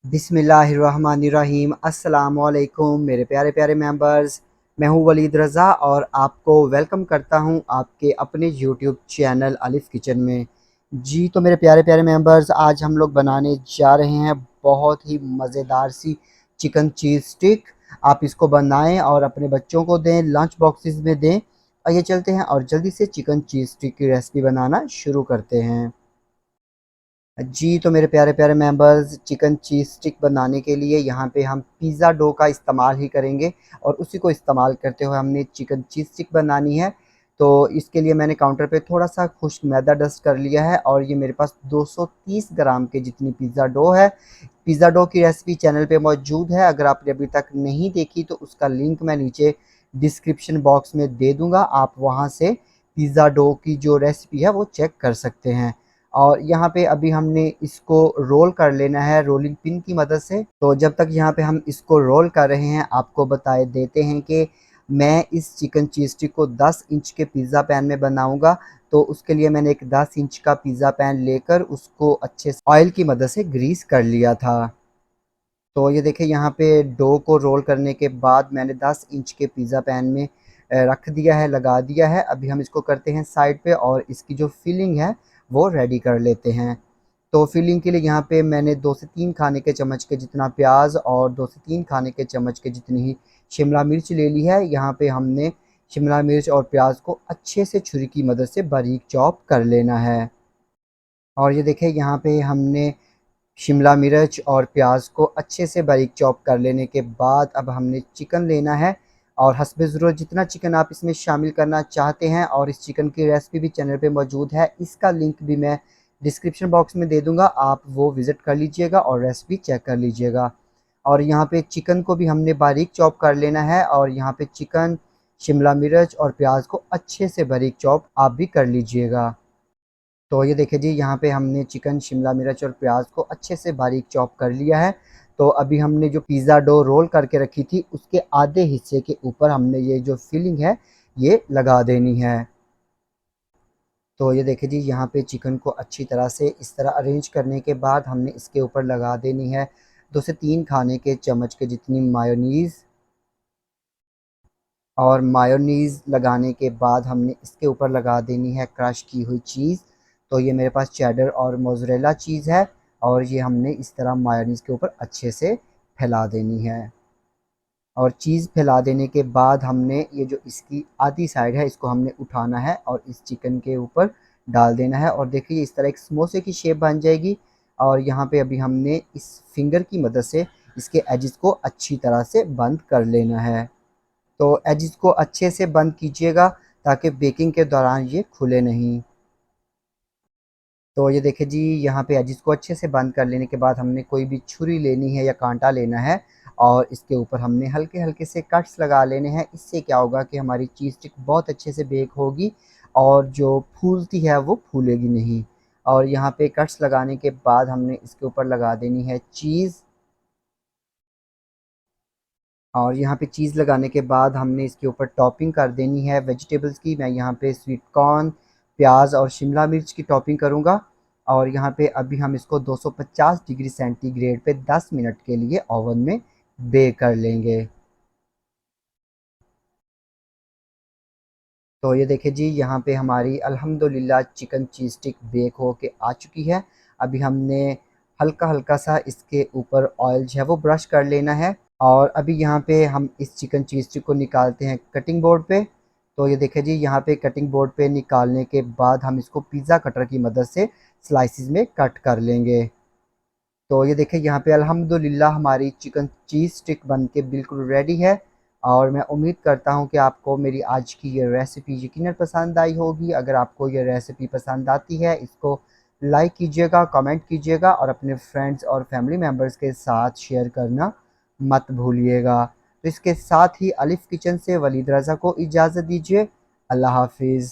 बिस्मिल्लाहिर्रहमानिर्रहीम। अस्सलामुअलैकुम मेरे प्यारे प्यारे मेंबर्स। मैं हूं वलीद रज़ा और आपको वेलकम करता हूं आपके अपने यूट्यूब चैनल अलिफ किचन में। जी तो मेरे प्यारे प्यारे मेंबर्स, आज हम लोग बनाने जा रहे हैं बहुत ही मज़ेदार सी चिकन चीज़ स्टिक। आप इसको बनाएं और अपने बच्चों को दें, लंच बॉक्सेस में दें। आइए चलते हैं और जल्दी से चिकन चीज़ स्टिक की रेसिपी बनाना शुरू करते हैं। जी तो मेरे प्यारे प्यारे मेंबर्स, चिकन चीज़ स्टिक बनाने के लिए यहाँ पे हम पिज़्ज़ा डो का इस्तेमाल ही करेंगे और उसी को इस्तेमाल करते हुए हमने चिकन चीज़ स्टिक बनानी है। तो इसके लिए मैंने काउंटर पे थोड़ा सा खुश्क मैदा डस्ट कर लिया है और ये मेरे पास 230 ग्राम के जितनी पिज़्ज़ा डो है। पिज़्ज़ा डो की रेसिपी चैनल पे मौजूद है, अगर आपने अभी तक नहीं देखी तो उसका लिंक मैं नीचे डिस्क्रिप्शन बॉक्स में दे दूँगा, आप वहाँ से पिज़्ज़ा डो की जो रेसिपी है वो चेक कर सकते हैं। और यहाँ पे अभी हमने इसको रोल कर लेना है रोलिंग पिन की मदद से। तो जब तक यहाँ पे हम इसको रोल कर रहे हैं, आपको बताए देते हैं कि मैं इस चिकन चीज़ स्टिक को 10 इंच के पिज़्ज़ा पैन में बनाऊंगा। तो उसके लिए मैंने एक 10 इंच का पिज़्ज़ा पैन लेकर उसको अच्छे से ऑयल की मदद से ग्रीस कर लिया था। तो ये देखिए यहाँ पे डो को रोल करने के बाद मैंने 10 इंच के पिज़्ज़ा पैन में रख दिया है, लगा दिया है। अभी हम इसको करते हैं साइड पे और इसकी जो फिलिंग है वो रेडी कर लेते हैं। तो फिलिंग के लिए यहाँ पे मैंने 2 से 3 खाने के चम्मच के जितना प्याज और 2 से 3 खाने के चम्मच के जितनी ही शिमला मिर्च ले ली है। यहाँ पे हमने शिमला मिर्च और प्याज को अच्छे से छुरी की मदद से बारीक चॉप कर लेना है। और ये देखिए यहाँ पे हमने शिमला मिर्च और प्याज को अच्छे से बारीक चॉप कर लेने के बाद अब हमने चिकन लेना है और हस्बे ज़रूरत जितना चिकन आप इसमें शामिल करना चाहते हैं। और इस चिकन की रेसिपी भी चैनल पे मौजूद है, इसका लिंक भी मैं डिस्क्रिप्शन बॉक्स में दे दूंगा, आप वो विज़िट कर लीजिएगा और रेसिपी चेक कर लीजिएगा। और यहाँ पे चिकन को भी हमने बारीक चॉप कर लेना है और यहाँ पे चिकन, शिमला मिर्च और प्याज को अच्छे से बारीक चॉप आप भी कर लीजिएगा। तो ये देखिए जी, यहाँ पे हमने चिकन, शिमला मिर्च और प्याज को अच्छे से बारीक चॉप कर लिया है। तो अभी हमने जो पिज़्ज़ा डो रोल करके रखी थी उसके आधे हिस्से के ऊपर हमने ये जो फिलिंग है ये लगा देनी है। तो ये देखिए जी, यहाँ पे चिकन को अच्छी तरह से इस तरह अरेंज करने के बाद हमने इसके ऊपर लगा देनी है 2 से 3 खाने के चम्मच के जितनी मायोनीज़। और मायोनीज़ लगाने के बाद हमने इसके ऊपर लगा देनी है क्रश की हुई चीज़। तो ये मेरे पास चेडर और मोज़रेला चीज़ है और ये हमने इस तरह मायोनीज़ के ऊपर अच्छे से फैला देनी है। और चीज़ फैला देने के बाद हमने ये जो इसकी आधी साइड है इसको हमने उठाना है और इस चिकन के ऊपर डाल देना है और देखिए इस तरह एक समोसे की शेप बन जाएगी। और यहाँ पे अभी हमने इस फिंगर की मदद से इसके एजिस को अच्छी तरह से बंद कर लेना है। तो एजिस को अच्छे से बंद कीजिएगा ताकि बेकिंग के दौरान ये खुले नहीं। तो ये देखिए जी, यहाँ पे एजिस को अच्छे से बंद कर लेने के बाद हमने कोई भी छुरी लेनी है या कांटा लेना है और इसके ऊपर हमने हल्के हल्के से कट्स लगा लेने हैं। इससे क्या होगा कि हमारी चीज़ स्टिक बहुत अच्छे से बेक होगी और जो फूलती है वो फूलेगी नहीं। और यहाँ पे कट्स लगाने के बाद हमने इसके ऊपर लगा देनी है चीज़। और यहाँ पे चीज़ लगाने के बाद हमने इसके ऊपर टॉपिंग कर देनी है वेजिटेबल्स की। मैं यहाँ पे स्वीट कॉर्न, प्याज और शिमला मिर्च की टॉपिंग करूँगा। और यहाँ पे अभी हम इसको 250 डिग्री सेंटीग्रेड पे 10 मिनट के लिए ओवन में बेक कर लेंगे। तो ये देखिए जी, यहाँ पे हमारी अल्हम्दुलिल्लाह चिकन चीज़ स्टिक बेक हो के आ चुकी है। अभी हमने हल्का हल्का सा इसके ऊपर ऑयल जो है वो ब्रश कर लेना है। और अभी यहाँ पे हम इस चिकन चीज़ स्टिक को निकालते हैं कटिंग बोर्ड पे। तो ये देखिए जी, यहाँ पे कटिंग बोर्ड पे निकालने के बाद हम इसको पिज़्ज़ा कटर की मदद से स्लाइसिस में कट कर लेंगे। तो ये देखिए यहाँ पे अल्हम्दुलिल्लाह हमारी चिकन चीज़ स्टिक बन के बिल्कुल रेडी है। और मैं उम्मीद करता हूँ कि आपको मेरी आज की ये रेसिपी यकीनन पसंद आई होगी। अगर आपको ये रेसिपी पसंद आती है, इसको लाइक कीजिएगा, कमेंट कीजिएगा और अपने फ्रेंड्स और फैमिली मेम्बर्स के साथ शेयर करना मत भूलिएगा। तो इसके साथ ही अलिफ किचन से वलीद रज़ा को इजाज़त दीजिए। अल्लाह हाफिज़।